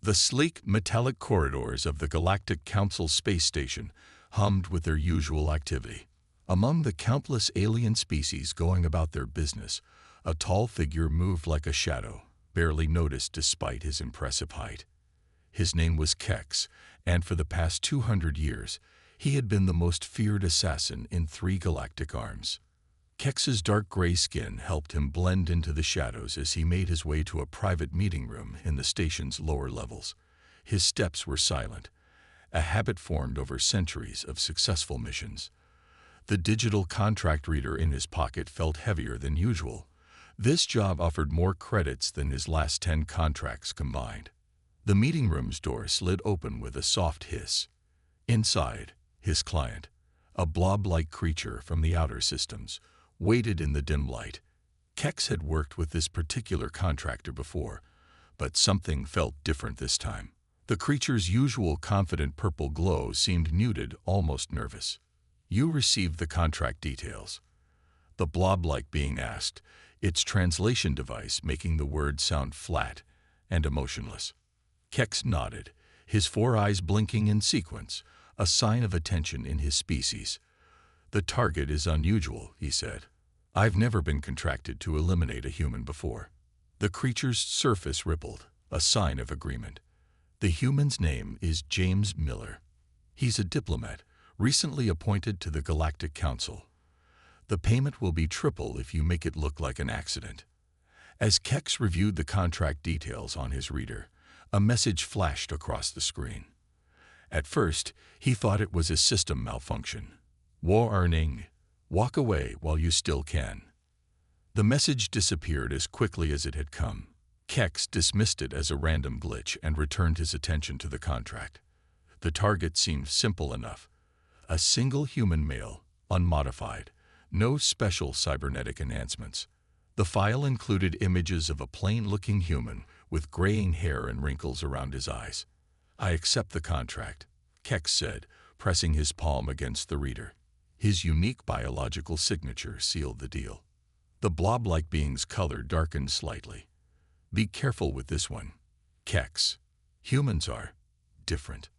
The sleek, metallic corridors of the Galactic Council space station hummed with their usual activity. Among the countless alien species going about their business, a tall figure moved like a shadow, barely noticed despite his impressive height. His name was Kex, and for the past 200 years, he had been the most feared assassin in 3 galactic arms. Kex's dark gray skin helped him blend into the shadows as he made his way to a private meeting room in the station's lower levels. His steps were silent, a habit formed over centuries of successful missions. The digital contract reader in his pocket felt heavier than usual. This job offered more credits than his last 10 contracts combined. The meeting room's door slid open with a soft hiss. Inside, his client, a blob-like creature from the outer systems, waited in the dim light. Kex had worked with this particular contractor before, but something felt different this time. The creature's usual confident purple glow seemed muted, almost nervous. "You received the contract details?" The blob-like being asked, its translation device making the words sound flat and emotionless. Kex nodded, his 4 eyes blinking in sequence, a sign of attention in his species. "The target is unusual," he said. "I've never been contracted to eliminate a human before." The creature's surface rippled, a sign of agreement. "The human's name is James Miller. He's a diplomat, recently appointed to the Galactic Council. The payment will be triple if you make it look like an accident." As Kex reviewed the contract details on his reader, a message flashed across the screen. At first, he thought it was a system malfunction. "Warning. Walk away while you still can." The message disappeared as quickly as it had come. Kex dismissed it as a random glitch and returned his attention to the contract. The target seemed simple enough. A single human male, unmodified, no special cybernetic enhancements. The file included images of a plain-looking human with graying hair and wrinkles around his eyes. "I accept the contract," Kex said, pressing his palm against the reader. His unique biological signature sealed the deal. The blob-like being's color darkened slightly. "Be careful with this one, Kex. Humans are different."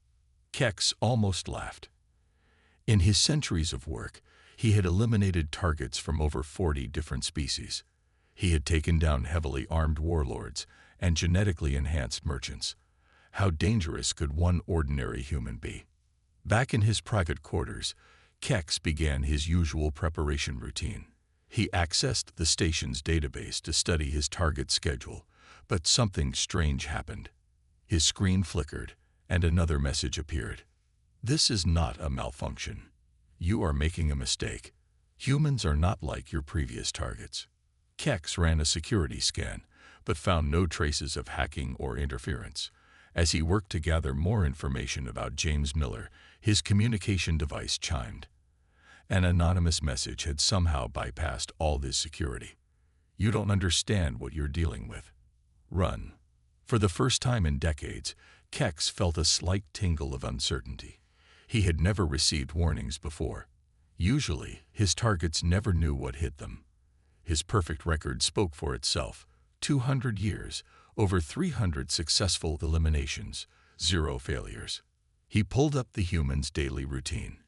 Kex almost laughed. In his centuries of work, he had eliminated targets from over 40 different species. He had taken down heavily armed warlords and genetically enhanced merchants. How dangerous could one ordinary human be? Back in his private quarters, Kex began his usual preparation routine. He accessed the station's database to study his target's schedule, but something strange happened. His screen flickered, and another message appeared. "This is not a malfunction. You are making a mistake. Humans are not like your previous targets." Kex ran a security scan, but found no traces of hacking or interference. As he worked to gather more information about James Miller, his communication device chimed. An anonymous message had somehow bypassed all this security. "You don't understand what you're dealing with. Run." For the first time in decades, Kex felt a slight tingle of uncertainty. He had never received warnings before. Usually, his targets never knew what hit them. His perfect record spoke for itself. 200 years, over 300 successful eliminations, 0 failures. He pulled up the human's daily routine.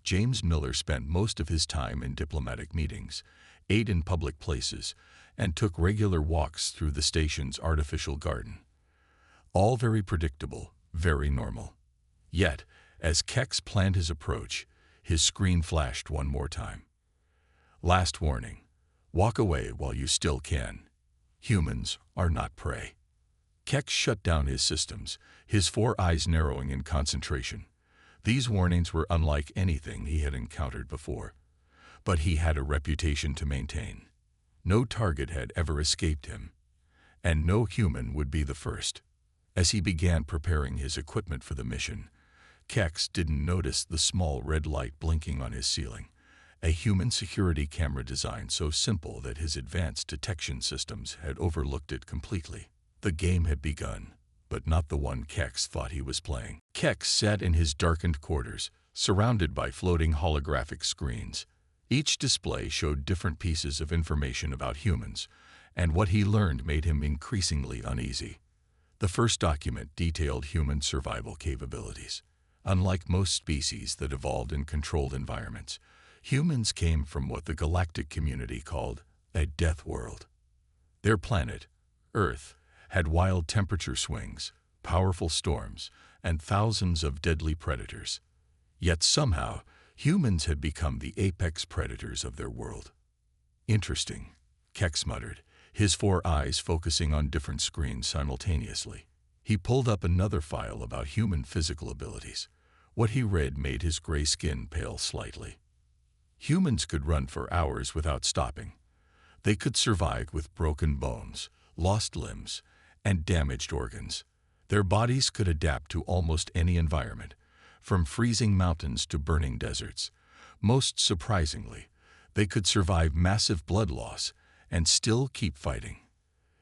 James Miller spent most of his time in diplomatic meetings, ate in public places, and took regular walks through the station's artificial garden. All very predictable, very normal. Yet, as Kex planned his approach, his screen flashed one more time. "Last warning. Walk away while you still can. Humans are not prey." Kex shut down his systems, his 4 eyes narrowing in concentration. These warnings were unlike anything he had encountered before. But he had a reputation to maintain. No target had ever escaped him, and no human would be the first. As he began preparing his equipment for the mission, Kex didn't notice the small red light blinking on his ceiling, a human security camera design so simple that his advanced detection systems had overlooked it completely. The game had begun, but not the one Kex thought he was playing. Kex sat in his darkened quarters, surrounded by floating holographic screens. Each display showed different pieces of information about humans, and what he learned made him increasingly uneasy. The first document detailed human survival capabilities. Unlike most species that evolved in controlled environments, humans came from what the galactic community called a death world. Their planet, Earth, had wild temperature swings, powerful storms, and thousands of deadly predators. Yet somehow, humans had become the apex predators of their world. Interesting, Kex muttered, his 4 eyes focusing on different screens simultaneously. He pulled up another file about human physical abilities. What he read made his gray skin pale slightly. Humans could run for hours without stopping. They could survive with broken bones, lost limbs, and damaged organs. Their bodies could adapt to almost any environment, from freezing mountains to burning deserts. Most surprisingly, they could survive massive blood loss and still keep fighting.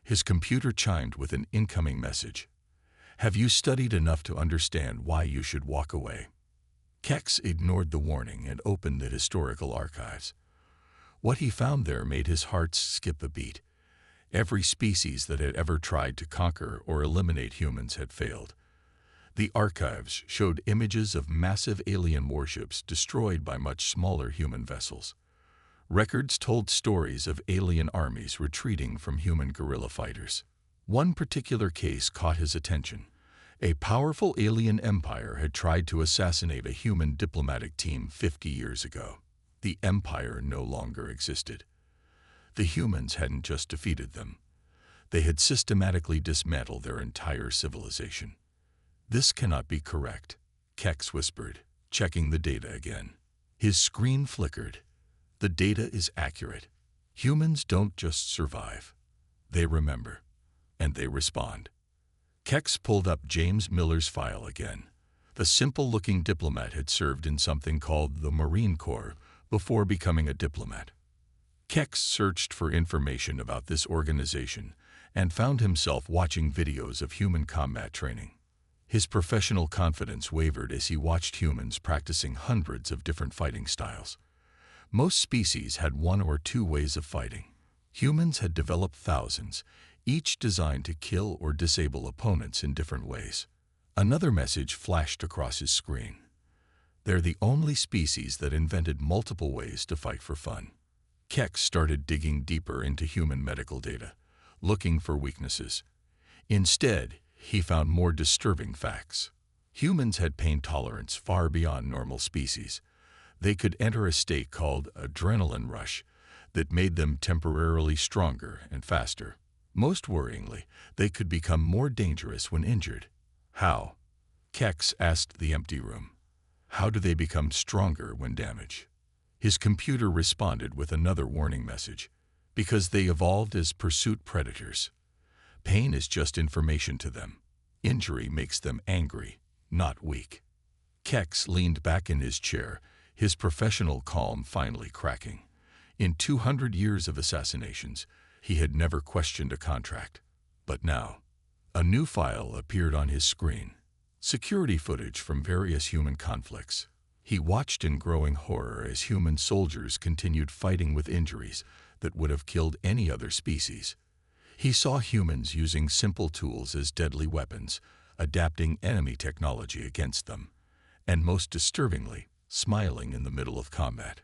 His computer chimed with an incoming message. Have you studied enough to understand why you should walk away? Kex ignored the warning and opened the historical archives. What he found there made his heart skip a beat. Every species that had ever tried to conquer or eliminate humans had failed. The archives showed images of massive alien warships destroyed by much smaller human vessels. Records told stories of alien armies retreating from human guerrilla fighters. One particular case caught his attention. A powerful alien empire had tried to assassinate a human diplomatic team 50 years ago. The empire no longer existed. The humans hadn't just defeated them. They had systematically dismantled their entire civilization. This cannot be correct, Kex whispered, checking the data again. His screen flickered. The data is accurate. Humans don't just survive. They remember. And they respond. Kex pulled up James Miller's file again. The simple-looking diplomat had served in something called the Marine Corps before becoming a diplomat. Kex searched for information about this organization and found himself watching videos of human combat training. His professional confidence wavered as he watched humans practicing hundreds of different fighting styles. Most species had 1 or 2 ways of fighting. Humans had developed thousands, each designed to kill or disable opponents in different ways. Another message flashed across his screen. They're the only species that invented multiple ways to fight for fun. Kex started digging deeper into human medical data, looking for weaknesses. Instead, he found more disturbing facts. Humans had pain tolerance far beyond normal species. They could enter a state called adrenaline rush that made them temporarily stronger and faster. Most worryingly, they could become more dangerous when injured. How? Kex asked the empty room. How do they become stronger when damaged? His computer responded with another warning message. Because they evolved as pursuit predators. Pain is just information to them. Injury makes them angry, not weak. Kex leaned back in his chair, his professional calm finally cracking. In 200 years of assassinations, he had never questioned a contract. But now, a new file appeared on his screen. Security footage from various human conflicts. He watched in growing horror as human soldiers continued fighting with injuries that would have killed any other species. He saw humans using simple tools as deadly weapons, adapting enemy technology against them, and most disturbingly, smiling in the middle of combat.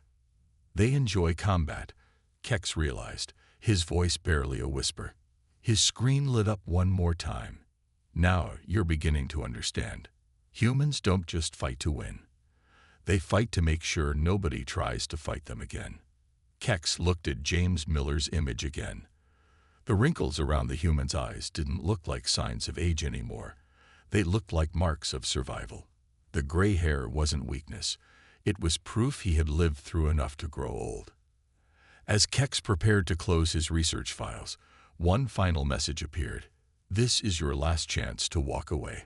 They enjoy combat, Kex realized, his voice barely a whisper. His screen lit up one more time. Now you're beginning to understand. Humans don't just fight to win. They fight to make sure nobody tries to fight them again. Kex looked at James Miller's image again. The wrinkles around the human's eyes didn't look like signs of age anymore. They looked like marks of survival. The gray hair wasn't weakness. It was proof he had lived through enough to grow old. As Kex prepared to close his research files, one final message appeared. This is your last chance to walk away.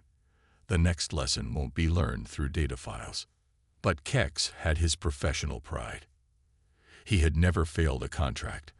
The next lesson won't be learned through data files. But Kex had his professional pride. He had never failed a contract,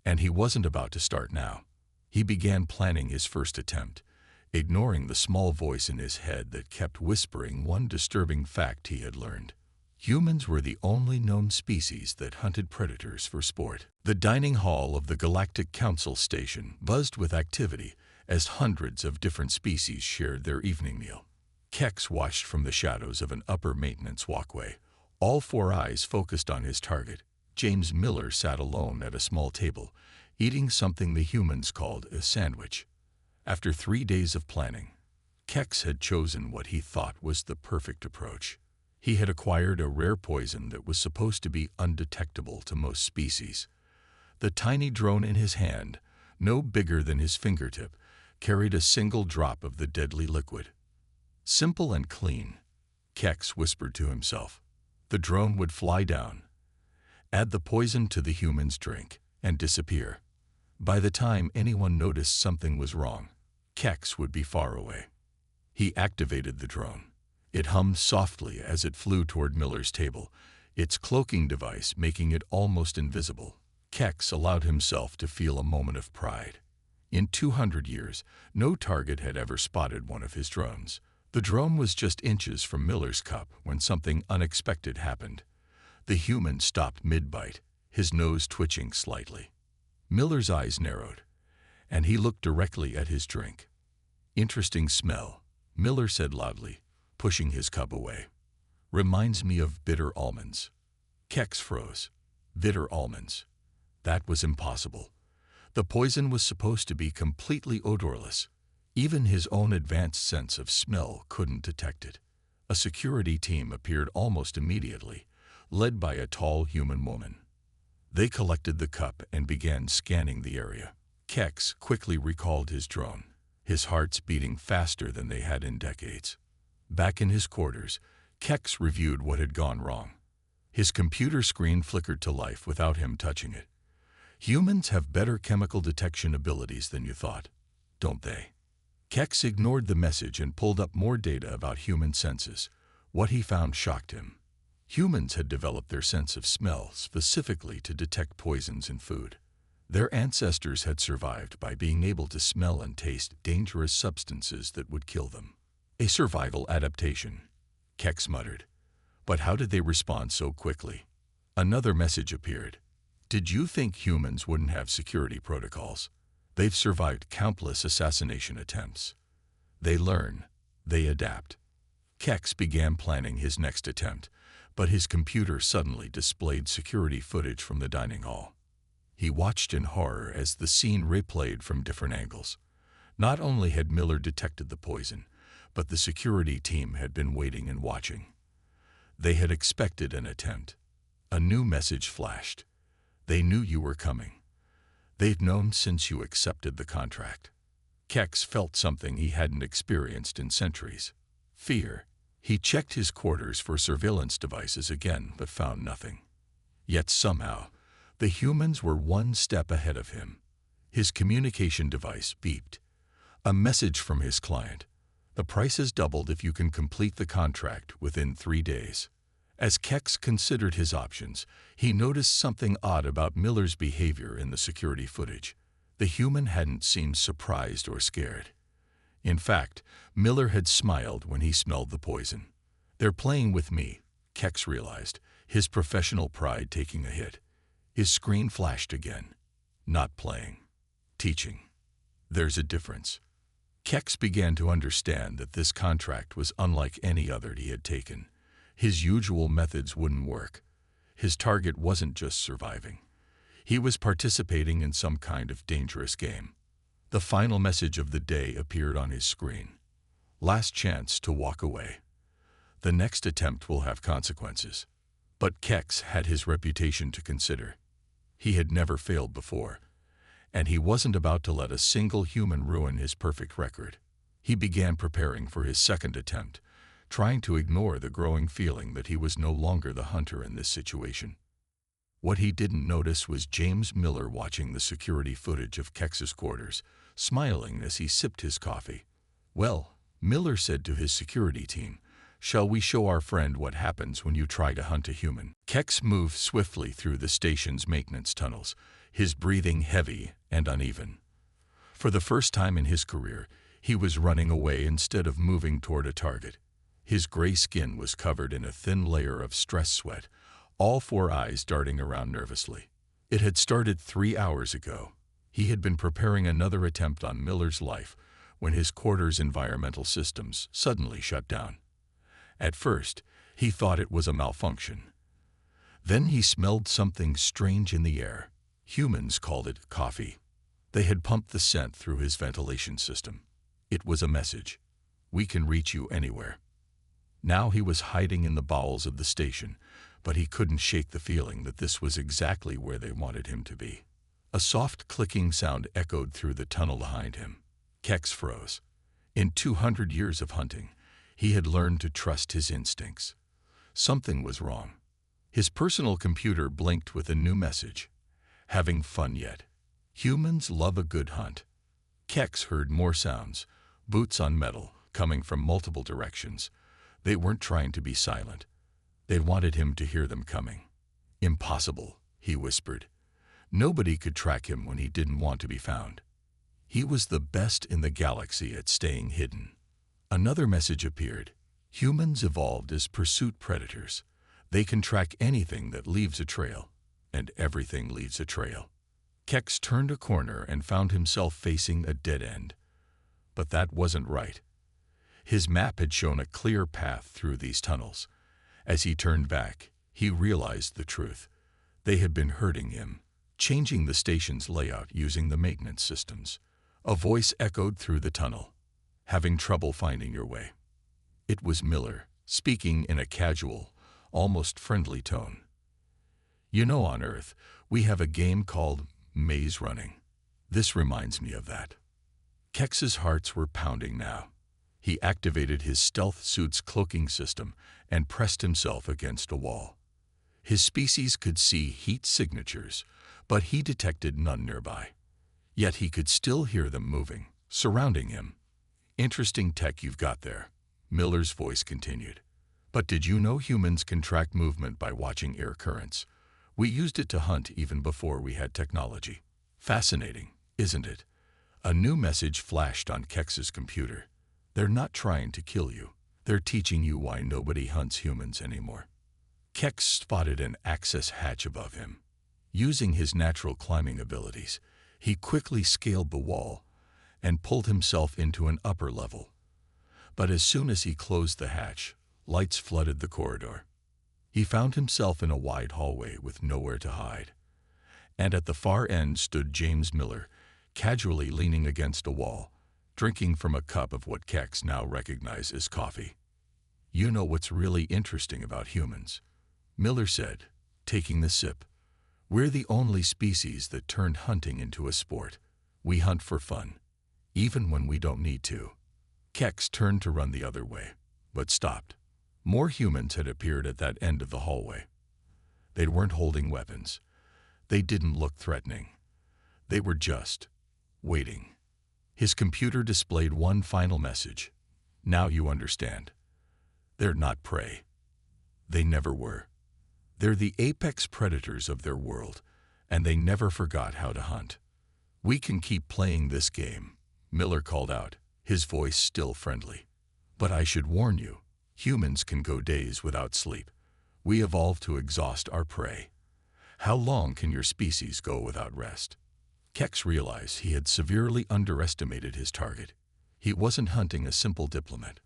and he wasn't about to start now. He began planning his first attempt, ignoring the small voice in his head that kept whispering one disturbing fact he had learned. Humans were the only known species that hunted predators for sport. The dining hall of the Galactic Council station buzzed with activity as hundreds of different species shared their evening meal. Kex watched from the shadows of an upper maintenance walkway, all four eyes focused on his target. James Miller sat alone at a small table, eating something the humans called a sandwich. After 3 days of planning, Kex had chosen what he thought was the perfect approach. He had acquired a rare poison that was supposed to be undetectable to most species. The tiny drone in his hand, no bigger than his fingertip, carried a single drop of the deadly liquid. Simple and clean, Kex whispered to himself. The drone would fly down, add the poison to the human's drink, and disappear. By the time anyone noticed something was wrong, Kex would be far away. He activated the drone. It hummed softly as it flew toward Miller's table, its cloaking device making it almost invisible. Kex allowed himself to feel a moment of pride. In 200 years, no target had ever spotted one of his drones. The drone was just inches from Miller's cup when something unexpected happened. The human stopped mid-bite, his nose twitching slightly. Miller's eyes narrowed, and he looked directly at his drink. "Interesting smell," Miller said loudly, pushing his cup away. "Reminds me of bitter almonds." Kex froze. Bitter almonds. That was impossible. The poison was supposed to be completely odorless. Even his own advanced sense of smell couldn't detect it. A security team appeared almost immediately, led by a tall human woman. They collected the cup and began scanning the area. Kex quickly recalled his drone, his hearts beating faster than they had in decades. Back in his quarters, Kex reviewed what had gone wrong. His computer screen flickered to life without him touching it. Humans have better chemical detection abilities than you thought, don't they? Kex ignored the message and pulled up more data about human senses. What he found shocked him. Humans had developed their sense of smell specifically to detect poisons in food. Their ancestors had survived by being able to smell and taste dangerous substances that would kill them. A survival adaptation, Kex muttered. But how did they respond so quickly? Another message appeared. Did you think humans wouldn't have security protocols? They've survived countless assassination attempts. They learn, they adapt. Kex began planning his next attempt, but his computer suddenly displayed security footage from the dining hall. He watched in horror as the scene replayed from different angles. Not only had Miller detected the poison, but the security team had been waiting and watching. They had expected an attempt. A new message flashed. They knew you were coming. They'd known since you accepted the contract. Kex felt something he hadn't experienced in centuries. Fear. He checked his quarters for surveillance devices again, but found nothing. Yet somehow, the humans were one step ahead of him. His communication device beeped. A message from his client. The price is doubled if you can complete the contract within 3 days. As Kex considered his options, he noticed something odd about Miller's behavior in the security footage. The human hadn't seemed surprised or scared. In fact, Miller had smiled when he smelled the poison. "They're playing with me," Kex realized, his professional pride taking a hit. His screen flashed again. Not playing. Teaching. There's a difference. Kex began to understand that this contract was unlike any other he had taken. His usual methods wouldn't work. His target wasn't just surviving. He was participating in some kind of dangerous game. The final message of the day appeared on his screen. Last chance to walk away. The next attempt will have consequences. But Kex had his reputation to consider. He had never failed before, and he wasn't about to let a single human ruin his perfect record. He began preparing for his second attempt, trying to ignore the growing feeling that he was no longer the hunter in this situation. What he didn't notice was James Miller watching the security footage of Kex's quarters, smiling as he sipped his coffee. "Well," Miller said to his security team, "shall we show our friend what happens when you try to hunt a human?" Kex moved swiftly through the station's maintenance tunnels, his breathing heavy and uneven. For the first time in his career, he was running away instead of moving toward a target. His gray skin was covered in a thin layer of stress sweat, all four eyes darting around nervously. It had started 3 hours ago. He had been preparing another attempt on Miller's life when his quarter's environmental systems suddenly shut down. At first, he thought it was a malfunction. Then he smelled something strange in the air. Humans called it coffee. They had pumped the scent through his ventilation system. It was a message. We can reach you anywhere. Now he was hiding in the bowels of the station, but he couldn't shake the feeling that this was exactly where they wanted him to be. A soft clicking sound echoed through the tunnel behind him. Kex froze. In 200 years of hunting, he had learned to trust his instincts. Something was wrong. His personal computer blinked with a new message. Having fun yet? Humans love a good hunt. Kex heard more sounds, boots on metal, coming from multiple directions. They weren't trying to be silent. They wanted him to hear them coming. Impossible, he whispered. Nobody could track him when he didn't want to be found. He was the best in the galaxy at staying hidden. Another message appeared. Humans evolved as pursuit predators. They can track anything that leaves a trail, and everything leaves a trail. Kex turned a corner and found himself facing a dead end. But that wasn't right. His map had shown a clear path through these tunnels. As he turned back, he realized the truth. They had been hurting him, changing the station's layout using the maintenance systems. A voice echoed through the tunnel. Having trouble finding your way. It was Miller, speaking in a casual, almost friendly tone. You know, on Earth, we have a game called maze running. This reminds me of that. Kex's hearts were pounding now. He activated his stealth suit's cloaking system and pressed himself against a wall. His species could see heat signatures, but he detected none nearby. Yet he could still hear them moving, surrounding him. Interesting tech you've got there, Miller's voice continued. But did you know humans can track movement by watching air currents? We used it to hunt even before we had technology. Fascinating, isn't it? A new message flashed on Kex's computer. They're not trying to kill you. They're teaching you why nobody hunts humans anymore. Kex spotted an access hatch above him. Using his natural climbing abilities, he quickly scaled the wall and pulled himself into an upper level. But as soon as he closed the hatch, lights flooded the corridor. He found himself in a wide hallway with nowhere to hide. And at the far end stood James Miller, casually leaning against a wall, drinking from a cup of what Kex now recognized as coffee. You know what's really interesting about humans, Miller said, taking the sip. We're the only species that turned hunting into a sport. We hunt for fun, even when we don't need to. Kex turned to run the other way, but stopped. More humans had appeared at that end of the hallway. They weren't holding weapons. They didn't look threatening. They were just waiting. His computer displayed one final message. Now you understand. They're not prey. They never were. They're the apex predators of their world, and they never forgot how to hunt. We can keep playing this game, Miller called out, his voice still friendly. But I should warn you, humans can go days without sleep. We evolved to exhaust our prey. How long can your species go without rest? Kex realized he had severely underestimated his target. He wasn't hunting a simple diplomat.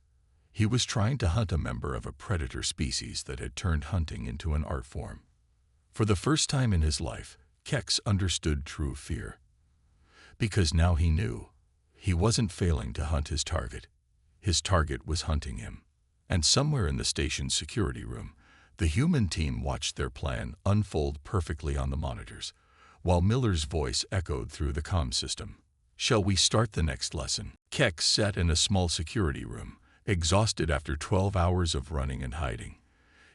He was trying to hunt a member of a predator species that had turned hunting into an art form. For the first time in his life, Kex understood true fear. Because now he knew. He wasn't failing to hunt his target. His target was hunting him. And somewhere in the station's security room, the human team watched their plan unfold perfectly on the monitors, while Miller's voice echoed through the comm system. Shall we start the next lesson? Kex sat in a small security room, exhausted after 12 hours of running and hiding.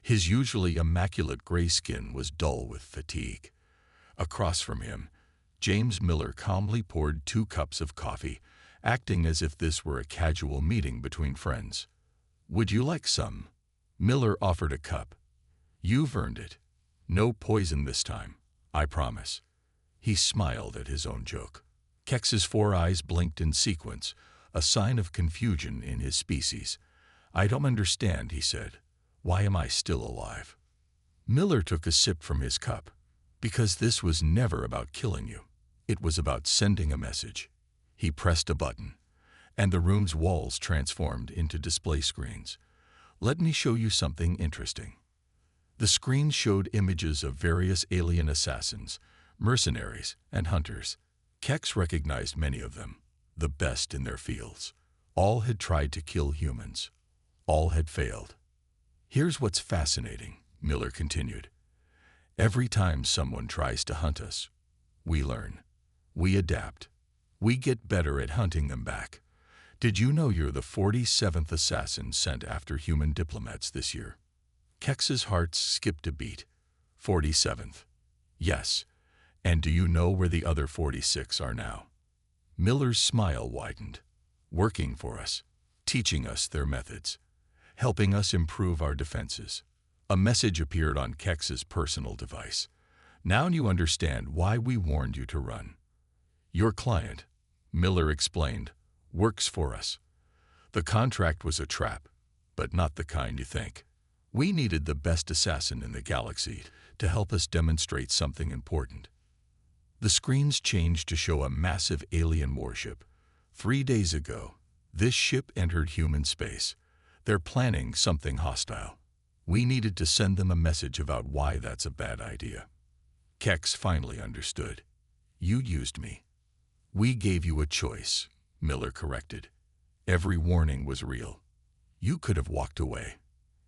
His usually immaculate gray skin was dull with fatigue. Across from him, James Miller calmly poured 2 cups of coffee, acting as if this were a casual meeting between friends. Would you like some? Miller offered a cup. You've earned it. No poison this time, I promise. He smiled at his own joke. Kex's 4 eyes blinked in sequence, a sign of confusion in his species. I don't understand, he said. Why am I still alive? Miller took a sip from his cup. Because this was never about killing you. It was about sending a message. He pressed a button, and the room's walls transformed into display screens. Let me show you something interesting. The screen showed images of various alien assassins, mercenaries, and hunters. Kex recognized many of them, the best in their fields. All had tried to kill humans. All had failed. Here's what's fascinating, Miller continued. Every time someone tries to hunt us, we learn. We adapt. We get better at hunting them back. Did you know you're the 47th assassin sent after human diplomats this year? Kex's heart skipped a beat. 47th. Yes. And do you know where the other 46 are now? Miller's smile widened. Working for us, teaching us their methods, helping us improve our defenses. A message appeared on Kex's personal device. Now you understand why we warned you to run. Your client, Miller explained, works for us. The contract was a trap, but not the kind you think. We needed the best assassin in the galaxy to help us demonstrate something important. The screens changed to show a massive alien warship. 3 days ago, this ship entered human space. They're planning something hostile. We needed to send them a message about why that's a bad idea. Kex finally understood. You used me. We gave you a choice, Miller corrected. Every warning was real. You could have walked away.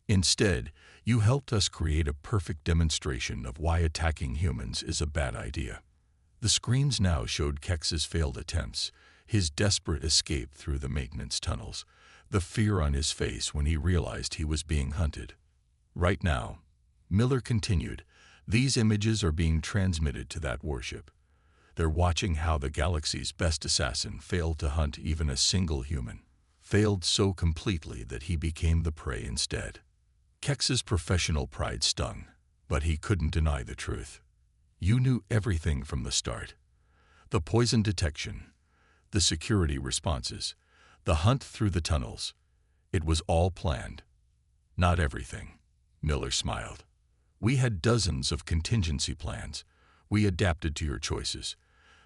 Instead, you helped us create a perfect demonstration of why attacking humans is a bad idea. The screens now showed Kex's failed attempts, his desperate escape through the maintenance tunnels, the fear on his face when he realized he was being hunted. Right now, Miller continued, these images are being transmitted to that warship. They're watching how the galaxy's best assassin failed to hunt even a single human, failed so completely that he became the prey instead. Kex's professional pride stung, but he couldn't deny the truth. You knew everything from the start. The poison detection, the security responses, the hunt through the tunnels. It was all planned. Not everything, Miller smiled. We had dozens of contingency plans. We adapted to your choices.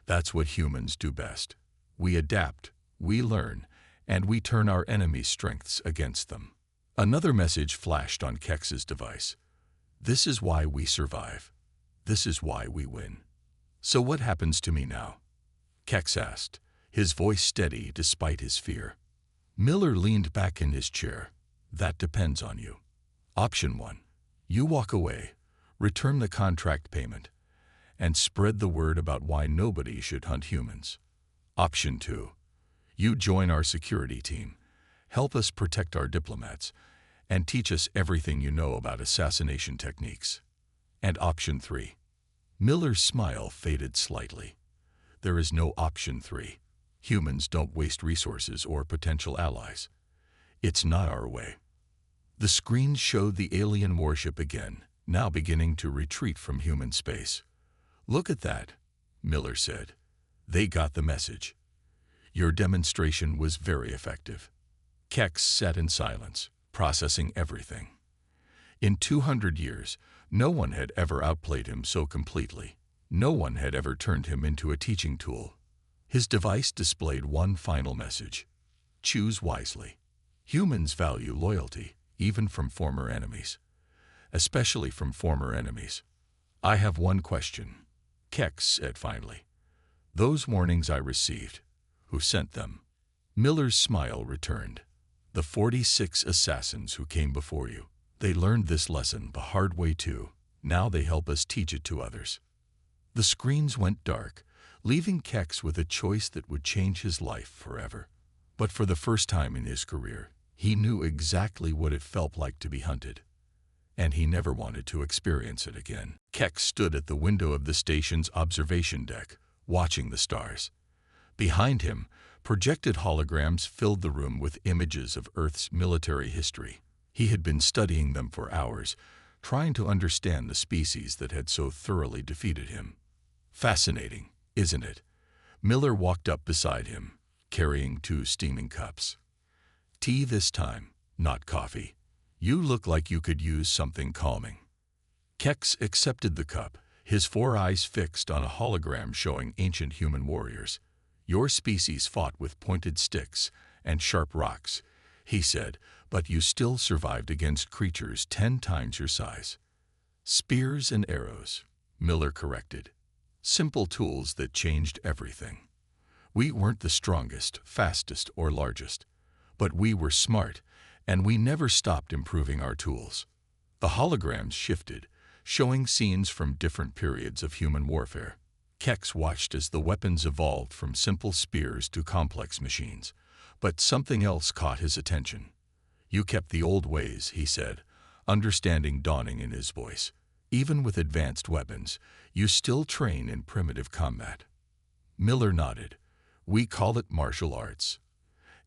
That's what humans do best. We adapt, we learn, and we turn our enemies' strengths against them. Another message flashed on Kex's device. This is why we survive. This is why we win. So what happens to me now? Kex asked, his voice steady despite his fear. Miller leaned back in his chair. That depends on you. Option 1. You walk away, return the contract payment, and spread the word about why nobody should hunt humans. Option 2. You join our security team, help us protect our diplomats, and teach us everything you know about assassination techniques. And option 3. Miller's smile faded slightly. There is no option 3. Humans don't waste resources or potential allies. It's not our way. The screen showed the alien warship again, now beginning to retreat from human space. Look at that, Miller said. They got the message. Your demonstration was very effective. Kex sat in silence, processing everything. In 200 years, no one had ever outplayed him so completely. No one had ever turned him into a teaching tool. His device displayed one final message. Choose wisely. Humans value loyalty, even from former enemies. Especially from former enemies. I have one question, Kex said finally. Those warnings I received, who sent them? Miller's smile returned. The 46 assassins who came before you. They learned this lesson the hard way too. Now they help us teach it to others. The screens went dark, leaving Kex with a choice that would change his life forever. But for the first time in his career, he knew exactly what it felt like to be hunted. And he never wanted to experience it again. Kex stood at the window of the station's observation deck, watching the stars. Behind him, projected holograms filled the room with images of Earth's military history. He had been studying them for hours, trying to understand the species that had so thoroughly defeated him. Fascinating, isn't it? Miller walked up beside him, carrying 2 steaming cups. Tea this time, not coffee. You look like you could use something calming. Kex accepted the cup, his four eyes fixed on a hologram showing ancient human warriors. "Your species fought with pointed sticks and sharp rocks," he said, "but you still survived against creatures 10 times your size." "Spears and arrows," Miller corrected. "Simple tools that changed everything. We weren't the strongest, fastest, or largest, but we were smart, and we never stopped improving our tools." The holograms shifted, showing scenes from different periods of human warfare. Kex watched as the weapons evolved from simple spears to complex machines. But something else caught his attention. "You kept the old ways," he said, understanding dawning in his voice. "Even with advanced weapons, you still train in primitive combat." Miller nodded. "We call it martial arts.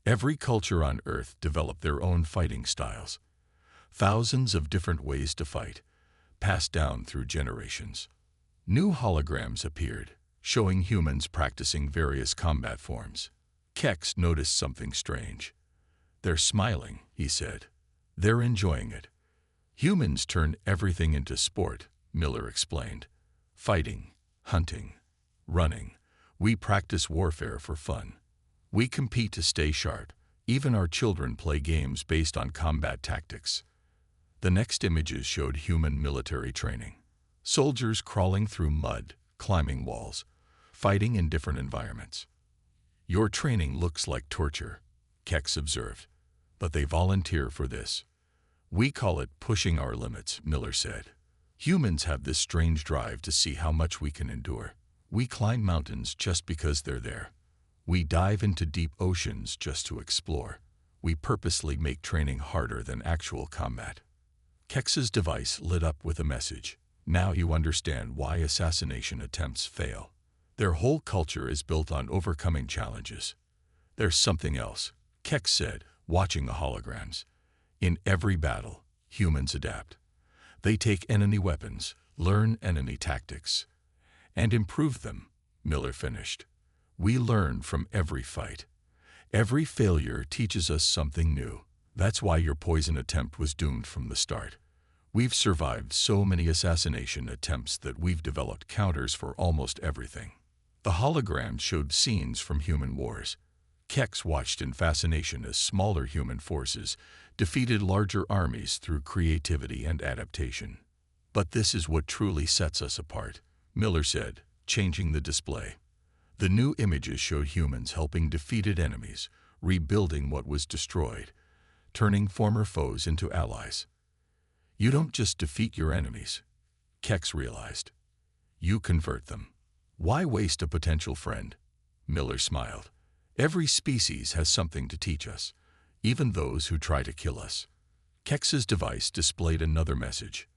Every culture on Earth developed their own fighting styles. Thousands of different ways to fight, passed down through generations." New holograms appeared, showing humans practicing various combat forms. Kex noticed something strange. "They're smiling," he said. "They're enjoying it." "Humans turn everything into sport," Miller explained. "Fighting, hunting, running. We practice warfare for fun. We compete to stay sharp. Even our children play games based on combat tactics." The next images showed human military training. Soldiers crawling through mud, climbing walls, fighting in different environments. "Your training looks like torture," Kex observed, "but they volunteer for this." "We call it pushing our limits," Miller said. "Humans have this strange drive to see how much we can endure. We climb mountains just because they're there. We dive into deep oceans just to explore. We purposely make training harder than actual combat." Kex's device lit up with a message. "Now you understand why assassination attempts fail. Their whole culture is built on overcoming challenges." "There's something else," Kex said, watching the holograms. "In every battle, humans adapt. They take enemy weapons, learn enemy tactics, and improve them," Miller finished. "We learn from every fight. Every failure teaches us something new. That's why your poison attempt was doomed from the start. We've survived so many assassination attempts that we've developed counters for almost everything." The holograms showed scenes from human wars. Kex watched in fascination as smaller human forces defeated larger armies through creativity and adaptation. "But this is what truly sets us apart," Miller said, changing the display. The new images showed humans helping defeated enemies, rebuilding what was destroyed, turning former foes into allies. "You don't just defeat your enemies," Kex realized. "You convert them." "Why waste a potential friend?" Miller smiled. "Every species has something to teach us, even those who try to kill us." Kex's device displayed another message.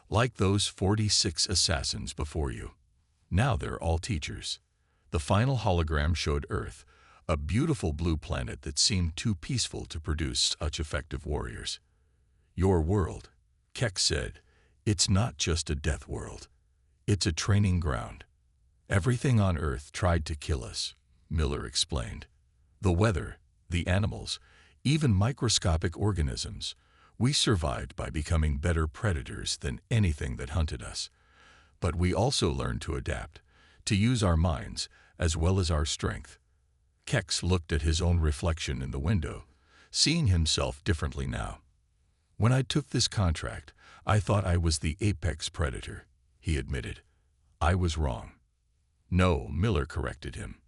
"Like those 46 assassins before you. Now they're all teachers." The final hologram showed Earth, a beautiful blue planet that seemed too peaceful to produce such effective warriors. "Your world," Kex said, "it's not just a death world. It's a training ground. Everything on Earth tried to kill us," Miller explained. "The weather, the animals, even microscopic organisms. We survived by becoming better predators than anything that hunted us. But we also learned to adapt, to use our minds as well as our strength." Kex looked at his own reflection in the window, seeing himself differently now. "When I took this contract, I thought I was the apex predator," he admitted. "I was wrong." "No," Miller corrected him.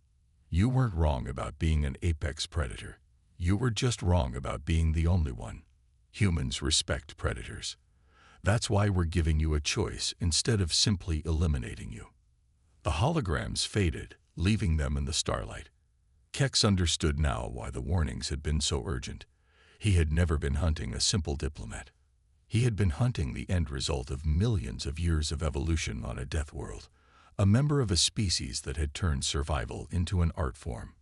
"You weren't wrong about being an apex predator. You were just wrong about being the only one. Humans respect predators. That's why we're giving you a choice instead of simply eliminating you." The holograms faded, leaving them in the starlight. Kex understood now why the warnings had been so urgent. He had never been hunting a simple diplomat. He had been hunting the end result of millions of years of evolution on a death world, a member of a species that had turned survival into an art form.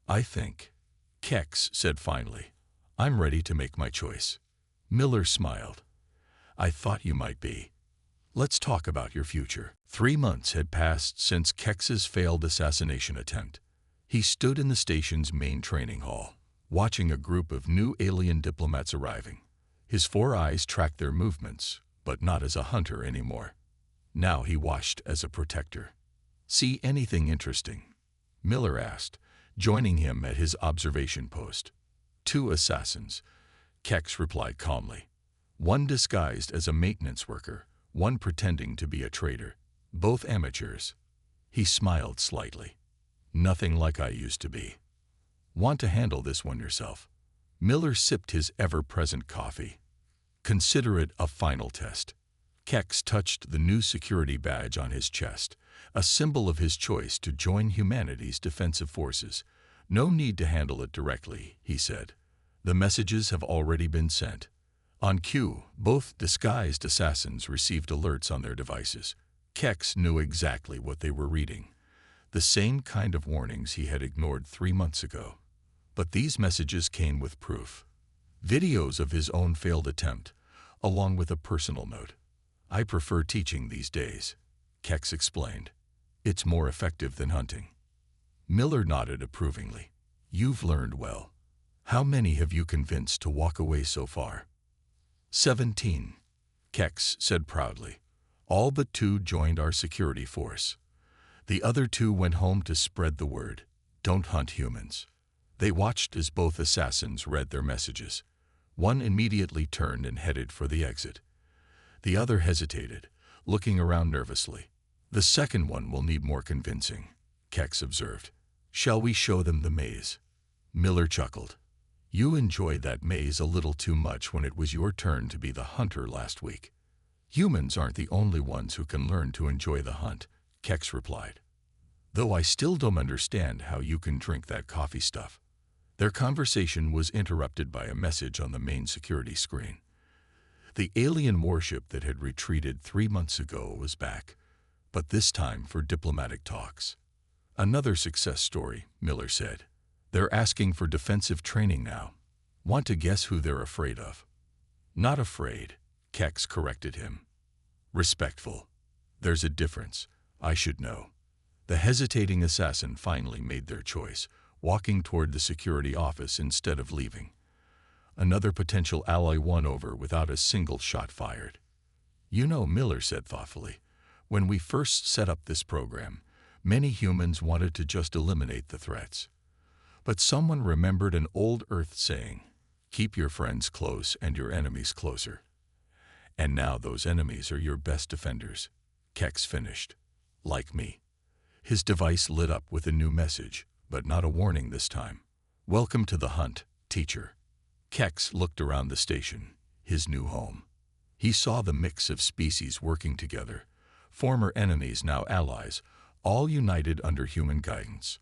"I think," Kex said finally, "I'm ready to make my choice." Miller smiled. "I thought you might be. Let's talk about your future." 3 months had passed since Kex's failed assassination attempt. He stood in the station's main training hall, watching a group of new alien diplomats arriving. His 4 eyes tracked their movements, but not as a hunter anymore. Now he watched as a protector. "See anything interesting?" Miller asked, joining him at his observation post. "Two assassins," Kex replied calmly. "One disguised as a maintenance worker, one pretending to be a trader. Both amateurs." He smiled slightly. "Nothing like I used to be. Want to handle this one yourself?" Miller sipped his ever-present coffee. "Consider it a final test." Kex touched the new security badge on his chest, a symbol of his choice to join humanity's defensive forces. "No need to handle it directly," he said. "The messages have already been sent." On cue, both disguised assassins received alerts on their devices. Kex knew exactly what they were reading, the same kind of warnings he had ignored 3 months ago. But these messages came with proof. Videos of his own failed attempt, along with a personal note. "I prefer teaching these days," Kex explained. "It's more effective than hunting." Miller nodded approvingly. "You've learned well. How many have you convinced to walk away so far?" 17, Kex said proudly. "All but 2 joined our security force. The other 2 went home to spread the word. Don't hunt humans." They watched as both assassins read their messages. One immediately turned and headed for the exit. The other hesitated, looking around nervously. "The second one will need more convincing," Kex observed. "Shall we show them the maze?" Miller chuckled. "You enjoyed that maze a little too much when it was your turn to be the hunter last week." "Humans aren't the only ones who can learn to enjoy the hunt," Kex replied. "Though I still don't understand how you can drink that coffee stuff." Their conversation was interrupted by a message on the main security screen. The alien warship that had retreated 3 months ago was back, but this time for diplomatic talks. "Another success story," Miller said. "They're asking for defensive training now. Want to guess who they're afraid of?" "Not afraid," Kex corrected him. "Respectful. There's a difference. I should know." The hesitating assassin finally made their choice, walking toward the security office instead of leaving. Another potential ally won over without a single shot fired. "You know," Miller said thoughtfully, "when we first set up this program, many humans wanted to just eliminate the threats. But someone remembered an old Earth saying, 'Keep your friends close and your enemies closer.' And now those enemies are your best defenders." Kex finished. "Like me." His device lit up with a new message, but not a warning this time. "Welcome to the hunt, teacher." Kex looked around the station, his new home. He saw the mix of species working together, former enemies now allies, all united under human guidance.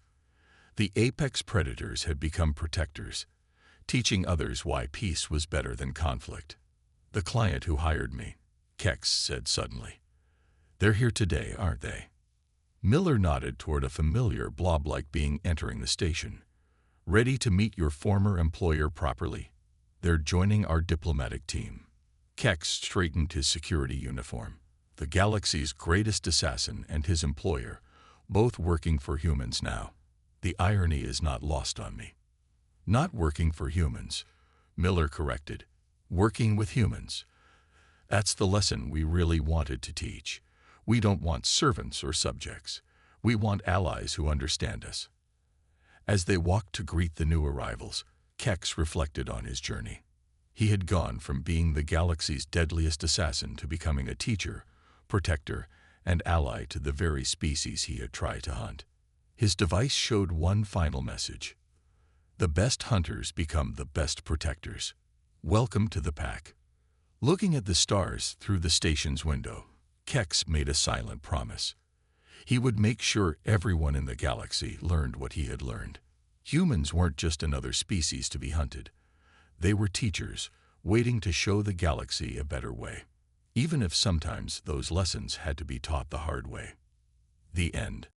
The apex predators had become protectors, teaching others why peace was better than conflict. "The client who hired me," Kex said suddenly. "They're here today, aren't they?" Miller nodded toward a familiar blob-like being entering the station. "Ready to meet your former employer properly? They're joining our diplomatic team." Kex straightened his security uniform. The galaxy's greatest assassin and his employer, both working for humans now. The irony is not lost on me. "Not working for humans," Miller corrected. "Working with humans. That's the lesson we really wanted to teach. We don't want servants or subjects. We want allies who understand us." As they walked to greet the new arrivals, Kex reflected on his journey. He had gone from being the galaxy's deadliest assassin to becoming a teacher, protector, and ally to the very species he had tried to hunt. His device showed one final message. The best hunters become the best protectors. Welcome to the pack. Looking at the stars through the station's window, Kex made a silent promise. He would make sure everyone in the galaxy learned what he had learned. Humans weren't just another species to be hunted. They were teachers, waiting to show the galaxy a better way, even if sometimes those lessons had to be taught the hard way. The end.